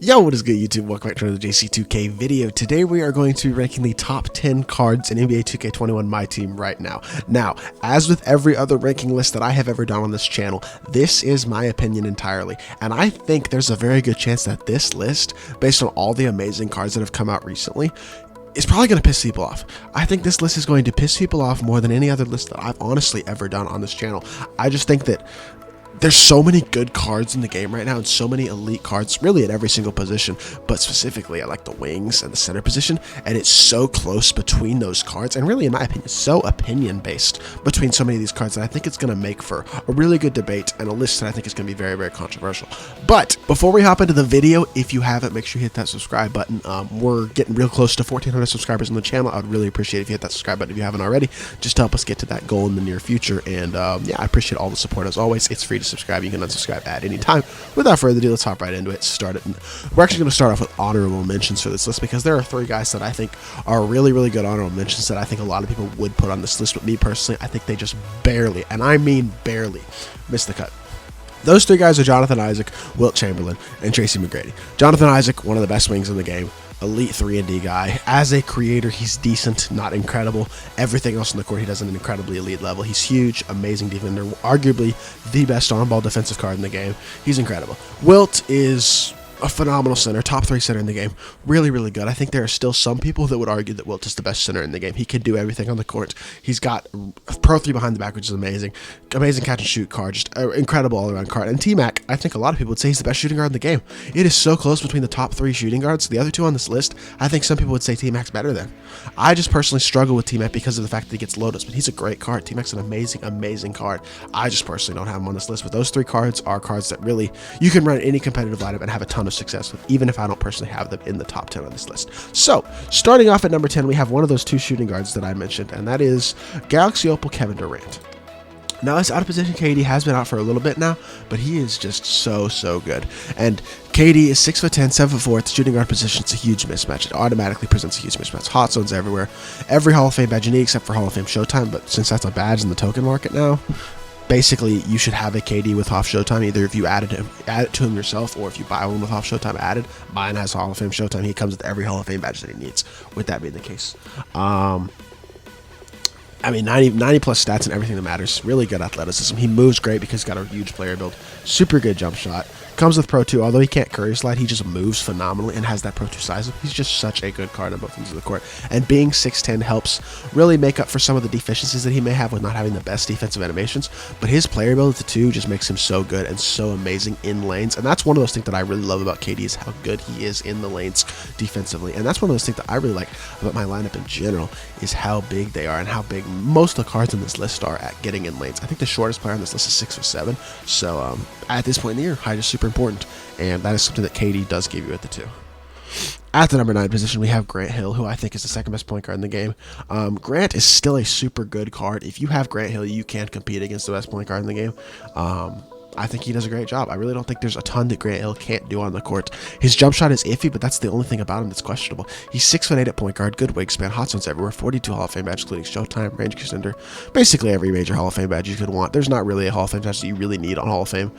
Yo, what is good, YouTube? Welcome back to another JC2K video. Today we are going to be ranking the top 10 cards in NBA 2K21 Myteam right now. Now, as with every other ranking list that I have ever done on this channel, this is my opinion entirely. And I think there's a very good chance that this list, based on all the amazing cards that have come out recently, is probably going to piss people off. I think this list is going to piss people off more than any other list that I've honestly ever done on this channel. I just think that there's so many good cards in the game right now and so many elite cards really at every single position, but specifically I like the wings and the center position, and it's so close between those cards, and really in my opinion so opinion based between so many of these cards that I think it's going to make for a really good debate and a list that I think is going to be very, very controversial. But before we hop into the video, if you haven't, make sure you hit that subscribe button. We're getting real close to 1,400 subscribers on the channel. I would really appreciate it if you hit that subscribe button if you haven't already, just to help us get to that goal in the near future. And yeah, I appreciate all the support as always. It's free to subscribe. You can unsubscribe at any time. Without further ado, let's hop right into it. We're actually going to start off with honorable mentions for this list, because there are three guys that I think are really, really good honorable mentions that I think a lot of people would put on this list, but me personally, I think they just barely, and I mean barely, missed the cut. Those three guys are Jonathan Isaac, Wilt Chamberlain, and Tracy McGrady. Jonathan Isaac, one of the best wings in the game. Elite 3-and-D guy. As a creator, he's decent, not incredible. Everything else on the court, he does at an incredibly elite level. He's huge, amazing defender, arguably the best on-ball defensive card in the game. He's incredible. Wilt is a phenomenal center, top 3 center in the game. Really, really good. I think there are still some people that would argue that Wilt is the best center in the game. He can do everything on the court. He's got a Pro 3 behind the back, which is amazing. Amazing catch and shoot card, just an incredible all-around card. And T-Mac, I think a lot of people would say he's the best shooting guard in the game. It is so close between the top 3 shooting guards. The other two on this list, I think some people would say T-Mac's better than. I just personally struggle with T-Mac because of the fact that he gets load-ups, but he's a great card. T-Mac's an amazing, amazing card. I just personally don't have him on this list, but those 3 cards are cards that really, you can run any competitive lineup and have a ton of success with, even if I don't personally have them in the top 10 on this list. So, starting off at number 10, we have one of those 2 shooting guards that I mentioned, and that is Galaxy Opal Kevin Durant. Now, his out-of-position KD has been out for a little bit now, but he is just so good. And KD is 6'10", 7'4", at the shooting guard position. It's a huge mismatch. It automatically presents a huge mismatch. Hot zones everywhere. Every Hall of Fame badge you need except for Hall of Fame Showtime, but since that's a badge in the token market now, basically you should have a KD with Hall of Showtime, either if you add it to him yourself, or if you buy one with Hall of Showtime added. Mine has Hall of Fame Showtime. He comes with every Hall of Fame badge that he needs, with that being the case. I mean, 90 plus stats and everything that matters. Really good athleticism. He moves great because he's got a huge player build. Super good jump shot. Comes with Pro 2. Although he can't curry slide, he just moves phenomenally and has that Pro 2 size. He's just such a good card on both ends of the court. And being 6'10" helps really make up for some of the deficiencies that he may have with not having the best defensive animations. But his player build at the 2 just makes him so good and so amazing in lanes. And that's one of those things that I really love about KD, is how good he is in the lanes defensively. And that's one of those things that I really like about my lineup in general, is how big they are and how big most of the cards on this list are at getting in lanes. I think the shortest player on this list is 6'7". So at this point in the year, height is super important, and that is something that KD does give you at the 2. At the number 9 position, we have Grant Hill, who I think is the second best point guard in the game. Grant is still a super good card. If you have Grant Hill, you can't compete against the best point guard in the game. I think he does a great job. I really don't think there's a ton that Grant Hill can't do on the court. His jump shot is iffy, but that's the only thing about him that's questionable. He's 6'8" at point guard, good wingspan, hot zones everywhere, 42 Hall of Fame badges, including Showtime, range extender, basically every major Hall of Fame badge you could want. There's not really a Hall of Fame badge that you really need on Hall of Fame.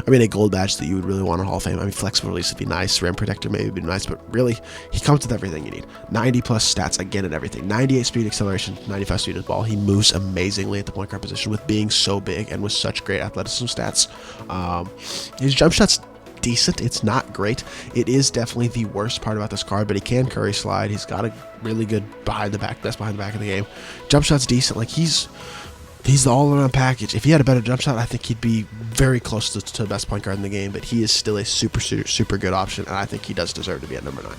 I mean, a gold badge that you would really want on Hall of Fame. I mean, flexible release would be nice, rim protector maybe would be nice, but really, he comes with everything you need. 90 plus stats, again, and everything. 98 speed acceleration, 95 speed of the ball. He moves amazingly at the point guard position with being so big and with such great athleticism stats. His jump shot's decent. It's not great. It is definitely the worst part about this card, but he can curry slide. He's got a really good best behind the back in the game. Jump shot's decent. Like, he's the all-around package. If he had a better jump shot, I think he'd be very close to the best point guard in the game, but he is still a super good option, and I think he does deserve to be at number 9.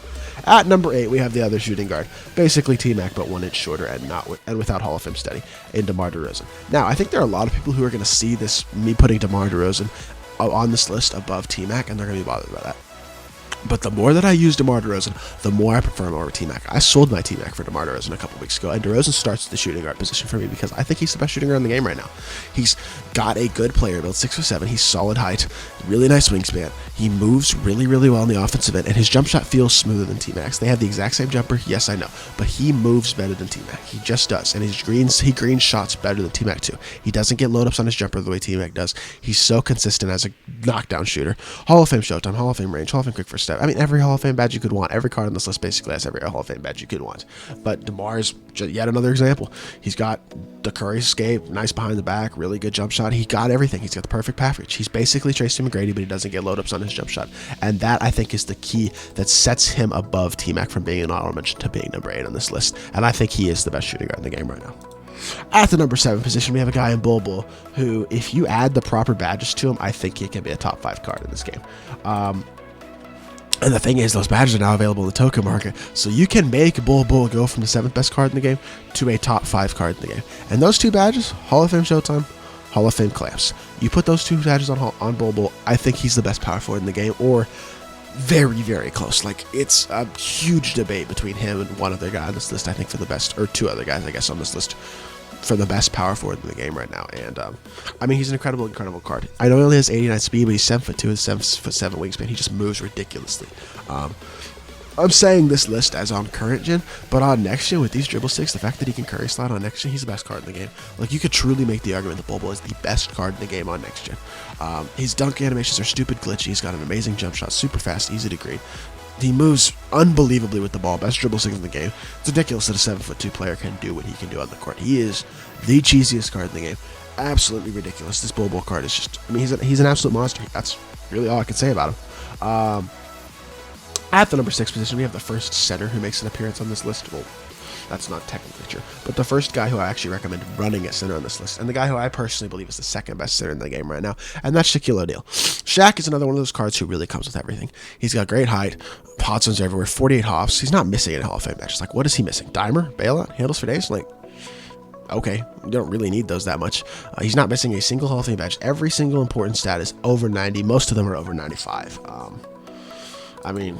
At number 8, we have the other shooting guard, basically T-Mac, but 1 inch shorter and without Hall of Fame steady, in DeMar DeRozan. Now, I think there are a lot of people who are going to see me putting DeMar DeRozan on this list above T-Mac, and they're going to be bothered by that. But the more that I use DeMar DeRozan, the more I prefer him over T-Mac. I sold my T-Mac for DeMar DeRozan a couple weeks ago, and DeRozan starts the shooting guard position for me because I think he's the best shooting guard in the game right now. He's got a good player build, 6'7". He's solid height, really nice wingspan. He moves really well in the offensive end, and his jump shot feels smoother than T-Mac's. They have the exact same jumper, yes, I know, but he moves better than T-Mac. He just does, and he greens shots better than T-Mac too. He doesn't get load ups on his jumper the way T-Mac does. He's so consistent as a knockdown shooter. Hall of Fame Showtime, Hall of Fame range, Hall of Fame quick first almost, I mean, every Hall of Fame badge you could want. Every card on this list basically has every Hall of Fame badge you could want. But DeMar's yet another example. He's got the Curry escape, nice behind the back, really good jump shot. He got everything. He's got the perfect path reach. He's basically Tracy McGrady, but he doesn't get load ups on his jump shot. And that, I think, is the key that sets him above T-Mac from being an honorable mention to being number 8 on this list. And I think he is the best shooting guard in the game right now. At the number 7 position, we have a guy in Bol Bol who, if you add the proper badges to him, I think he can be a top 5 card in this game. And the thing is, those badges are now available in the token market, so you can make Bol Bol go from the 7th best card in the game to a top 5 card in the game. And those 2 badges, Hall of Fame Showtime, Hall of Fame Clamps. You put those 2 badges on Bol Bol, I think he's the best power forward in the game, or very, very close. Like, it's a huge debate between him and one other guy on this list, I think, for the best, or 2 other guys, I guess, on this list for the best power forward in the game right now. And I mean, he's an incredible card. I know he only has 89 speed, but he's 7'2", and 7'7" wingspan. He just moves ridiculously. I'm saying this list as on current gen, but on next gen with these dribble sticks, the fact that he can curry slide on next gen, he's the best card in the game. Like, you could truly make the argument that Bol Bol is the best card in the game on next gen. His dunk animations are stupid glitchy. He's got an amazing jump shot, super fast, easy to green. He moves unbelievably with the ball. Best dribble sticks in the game. It's ridiculous that a 7'2" player can do what he can do on the court. He is the cheesiest card in the game. Absolutely ridiculous. This Bol Bol card is just, I mean, he's an absolute monster. That's really all I can say about him. At the number 6 position, we have the first center who makes an appearance on this list. Well, that's not technically true, but the first guy who I actually recommend running at center on this list, and the guy who I personally believe is the 2nd best center in the game right now, and that's Shaquille O'Neal. Shaq is another one of those cards who really comes with everything. He's got great height, pot zones everywhere, 48 hops. He's not missing any Hall of Fame matches. Like, what is he missing? Dimer, bailout, handles for days? Like, okay, you don't really need those that much. He's not missing a single Hall of Fame badge. Every single important stat is over 90. Most of them are over 95. I mean,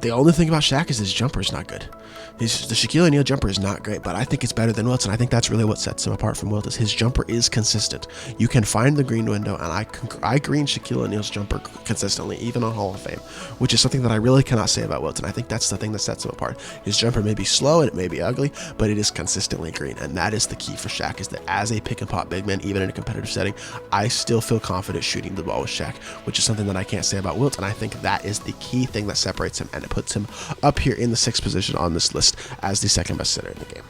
the only thing about Shaq is his jumper is not good. The Shaquille O'Neal jumper is not great, but I think it's better than Wilt's, and I think that's really what sets him apart from Wilt, is his jumper is consistent. You can find the green window, and I green Shaquille O'Neal's jumper consistently, even on Hall of Fame, which is something that I really cannot say about Wilt, and I think that's the thing that sets him apart. His jumper may be slow, and it may be ugly, but it is consistently green, and that is the key for Shaq, is that as a pick-and-pop big man, even in a competitive setting, I still feel confident shooting the ball with Shaq, which is something that I can't say about Wilt, and I think that is the key thing that separates him, and it puts him up here in the 6th position on this list as the 2nd best center in the game.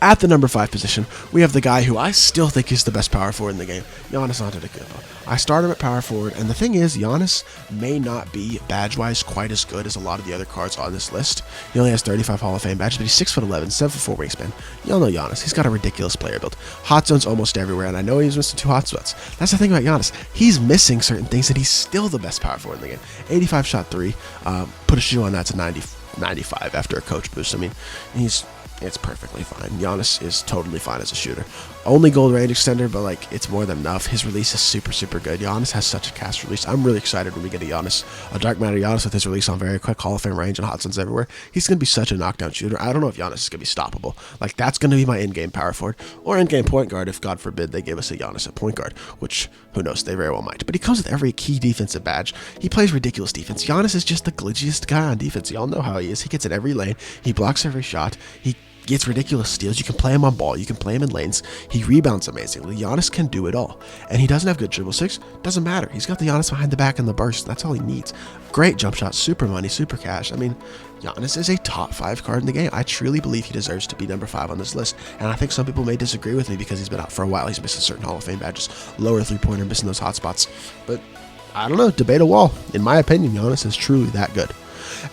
At the number 5 position, we have the guy who I still think is the best power forward in the game, Giannis Antetokounmpo. I start him at power forward, and the thing is, Giannis may not be badge-wise quite as good as a lot of the other cards on this list. He only has 35 Hall of Fame badges, but he's 6'11", 7'4" wingspan. Y'all know Giannis. He's got a ridiculous player build. Hot zones almost everywhere, and I know he's missing 2 hot spots. That's the thing about Giannis. He's missing certain things, and he's still the best power forward in the game. 85 shot 3. Put a shoe on that to 95 after a coach boost. I mean, it's perfectly fine. Giannis is totally fine as a shooter. Only gold range extender, but like, it's more than enough. His release is super, super good. Giannis has such a cast release. I'm really excited when we get a dark matter Giannis with his release on very quick Hall of Fame range and hot zones everywhere. He's going to be such a knockdown shooter. I don't know if Giannis is going to be stoppable. Like, that's going to be my in-game power forward or in-game point guard if, God forbid, they give us a Giannis at point guard, which, who knows, they very well might. But he comes with every key defensive badge. He plays ridiculous defense. Giannis is just the glitchiest guy on defense. Y'all know how he is. He gets in every lane. He blocks every shot. He gets ridiculous steals. You can play him on ball. You can play him in lanes. He rebounds amazingly. Giannis can do it all. And he doesn't have good dribble sticks. Doesn't matter. He's got the Giannis behind the back and the burst. That's all he needs. Great jump shot. Super money. Super cash. I mean, Giannis is a top 5 card in the game. I truly believe he deserves to be number 5 on this list. And I think some people may disagree with me because he's been out for a while. He's missing certain Hall of Fame badges. Lower 3-pointer, missing those hot spots. But I don't know. Debate a wall. In my opinion, Giannis is truly that good.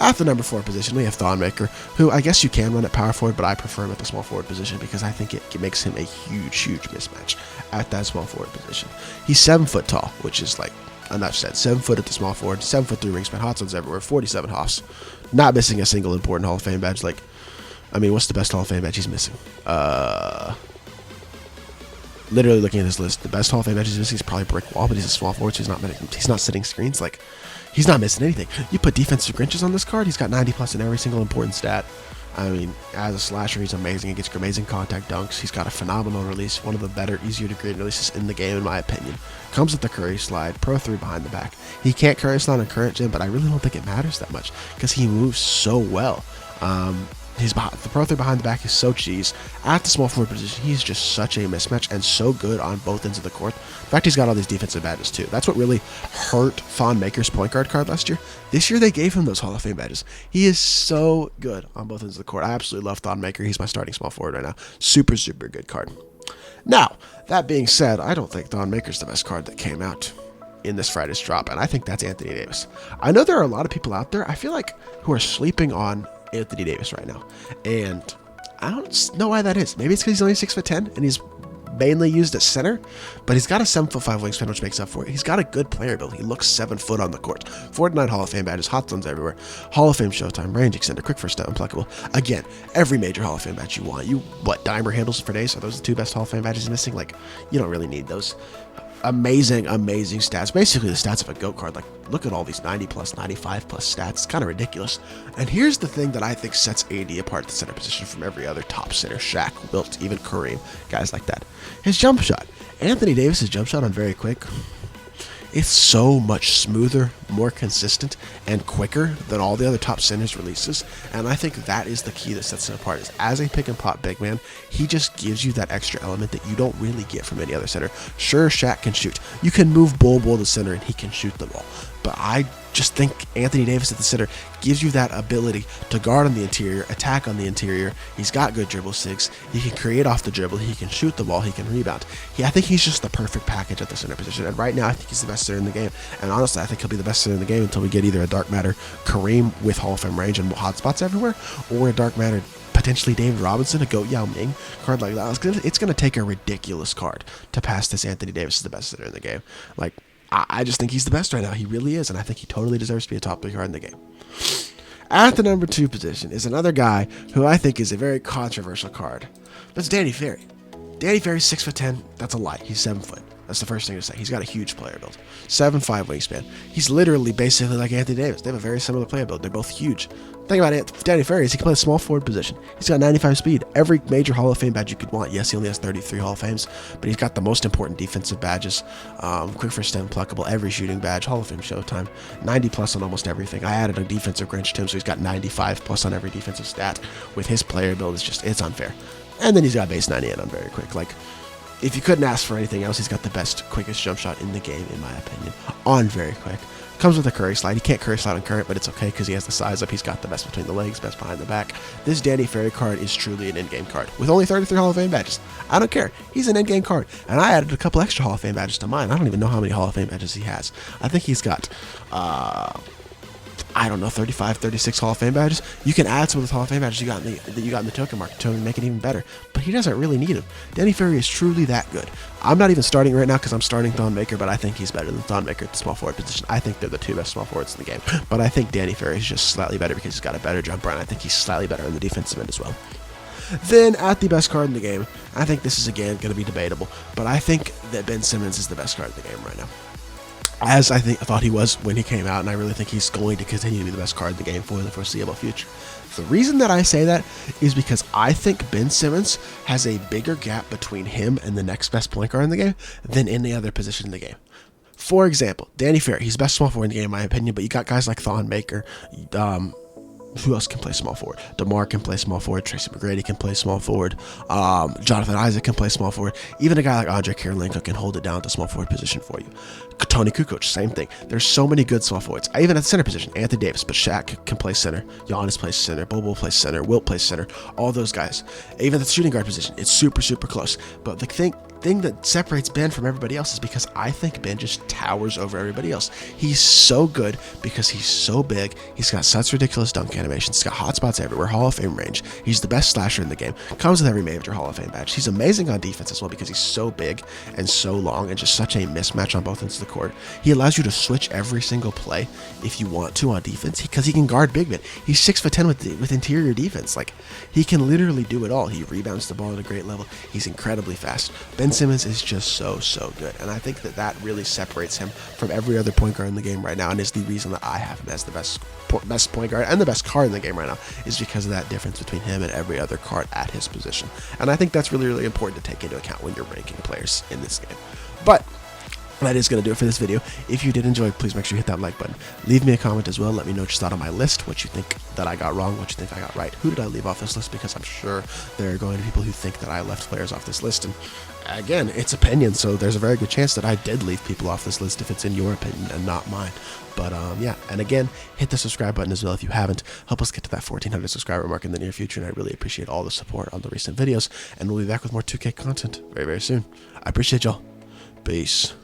At the number 4 position, we have Thon Maker, who I guess you can run at power forward, but I prefer him at the small forward position because I think it makes him a huge, huge mismatch at that small forward position. He's 7 foot tall, which is like enough said. 7 foot at the small forward, 7'3" wingspan, hot zones everywhere, 47 hops, not missing a single important Hall of Fame badge. Like, I mean, what's the best Hall of Fame badge he's missing? Literally looking at this list, the best Hall of Fame badge he's missing is probably brick wall, but he's a small forward, so he's not sitting screens. Like, he's not missing anything. You put defensive Grinches on this card, he's got 90+ in every single important stat. I mean, as a slasher, he's amazing. He gets amazing contact dunks. He's got a phenomenal release, one of the better, easier to grade releases in the game, in my opinion. Comes with the curry slide, Pro 3 behind the back. He can't curry slide on current gen, but I really don't think it matters that much because he moves so well. The Pro 3 behind the back is so cheese. At the small forward position, he's just such a mismatch and so good on both ends of the court. In fact, he's got all these defensive badges too. That's what really hurt Thon Maker's point guard card last year. This year, they gave him those Hall of Fame badges. He is so good on both ends of the court. I absolutely love Thon Maker. He's my starting small forward right now. Super, super good card. Now, that being said, I don't think Thon Maker's the best card that came out in this Friday's drop, and I think that's Anthony Davis. I know there are a lot of people out there, I feel like, who are sleeping on Anthony Davis right now, and I don't know why that is. Maybe it's because he's only 6'10" and he's mainly used at center, but he's got a 7'5" wingspan, which makes up for it. He's got a good player build. He looks 7 foot on the court. 49 Hall of Fame badges, hot zones everywhere. Hall of Fame Showtime, range extender, quick first step, impeccable. Again, every major Hall of Fame badge you want. Dimer handles for days? Are those the 2 best Hall of Fame badges missing? Like, you don't really need those. Amazing stats. Basically the stats of a GOAT card. Like, look at all these 90 plus, 95 plus stats. It's kind of ridiculous. And here's the thing that I think sets AD apart at the center position from every other top center. Shaq, Wilt, even Kareem, guys like that. His jump shot. Anthony Davis's jump shot on very quick. It's so much smoother, more consistent, and quicker than all the other top centers' releases. And I think that is the key that sets him apart. Is as a pick and pop big man, he just gives you that extra element that you don't really get from any other center. Sure, Shaq can shoot. You can move Bull to center and he can shoot the ball. But I just think Anthony Davis at the center gives you that ability to guard on the interior, attack on the interior. He's got good dribble sigs. He can create off the dribble. He can shoot the ball. He can rebound. I think he's just the perfect package at the center position. And right now, I think he's the best center in the game. And honestly, I think he'll be the best center in the game until we get either a dark matter Kareem with Hall of Fame range and hot spots everywhere, or a dark matter potentially David Robinson, a GOAT Yao Ming card like that. It's going to take a ridiculous card to pass this Anthony Davis as the best center in the game. Like, I just think he's the best right now. He really is, and I think he totally deserves to be a top 3 card in the game. At the number 2 position is another guy who I think is a very controversial card. That's Danny Ferry. Danny Ferry's 6'10". That's a lie. He's 7 foot. That's the first thing to say. He's got a huge player build. 7'5" wingspan. He's literally basically like Anthony Davis. They have a very similar player build. They're both huge. The thing about Danny Ferry is he can play a small forward position. He's got 95 speed. Every major Hall of Fame badge you could want. Yes, he only has 33 Hall of Fames, but he's got the most important defensive badges. Quick first step, pluckable, every shooting badge, Hall of Fame Showtime, 90 plus on almost everything. I added a defensive Grinch to him, so he's got 95 plus on every defensive stat. With his player build, it's unfair. And then he's got base 98 on very quick. Like, if you couldn't ask for anything else, he's got the best, quickest jump shot in the game, in my opinion, on very quick. Comes with a curry slide. He can't curry slide on current, but it's okay because he has the size up. He's got the best between the legs, best behind the back. This Danny Ferry card is truly an in-game card with only 33 Hall of Fame badges. I don't care. He's an in-game card. And I added a couple extra Hall of Fame badges to mine. I don't even know how many Hall of Fame badges he has. I think he's got, 35, 36 Hall of Fame badges. You can add some of those Hall of Fame badges that you got in the token market to make it even better. But he doesn't really need them. Danny Ferry is truly that good. I'm not even starting right now because I'm starting Thon Maker, but I think he's better than Thon Maker at the small forward position. I think they're the 2 best small forwards in the game. But I think Danny Ferry is just slightly better because he's got a better jumper, and I think he's slightly better on the defensive end as well. Then, at the best card in the game, I think this is, again, going to be debatable, but I think that Ben Simmons is the best card in the game right now. As I thought he was when he came out, and I really think he's going to continue to be the best card in the game for the foreseeable future. The reason that I say that is because I think Ben Simmons has a bigger gap between him and the next best point guard in the game than any other position in the game. For example, Danny Ferry, he's the best small forward in the game in my opinion, but you got guys like Thon Maker, who else can play small forward? DeMar can play small forward. Tracy McGrady can play small forward. Jonathan Isaac can play small forward. Even a guy like Andre Kirilenko can hold it down at the small forward position for you. Tony Kukoc, same thing. There's so many good small forwards. Even at the center position, Anthony Davis, but Shaq can play center. Giannis plays center. Bobo plays center. Wilt plays center. All those guys. Even at the shooting guard position, it's super, super close. But the thing that separates Ben from everybody else is because I think Ben just towers over everybody else. He's so good because he's so big. He's got such ridiculous dunk animations. He's got hot spots everywhere. Hall of Fame range. He's the best slasher in the game. Comes with every major Hall of Fame badge. He's amazing on defense as well because he's so big and so long and just such a mismatch on both ends of the court. He allows you to switch every single play if you want to on defense because he can guard big men. He's 6'10" with interior defense. Like, he can literally do it all. He rebounds the ball at a great level. He's incredibly fast. Ben Simmons is just so good, and I think that really separates him from every other point guard in the game right now, and is the reason that I have him as the best point guard and the best card in the game right now, is because of that difference between him and every other card at his position. And I think that's really, really important to take into account when you're ranking players in this game. But that is going to do it for this video. If you did enjoy, please make sure you hit that like button. Leave me a comment as well. Let me know what you thought on my list, what you think that I got wrong, what you think I got right. Who did I leave off this list? Because I'm sure there are going to be people who think that I left players off this list. And again, it's opinion, so there's a very good chance that I did leave people off this list if it's in your opinion and not mine. But yeah, and again, hit the subscribe button as well if you haven't. Help us get to that 1,400 subscriber mark in the near future, and I really appreciate all the support on the recent videos. And we'll be back with more 2K content very, very soon. I appreciate y'all. Peace.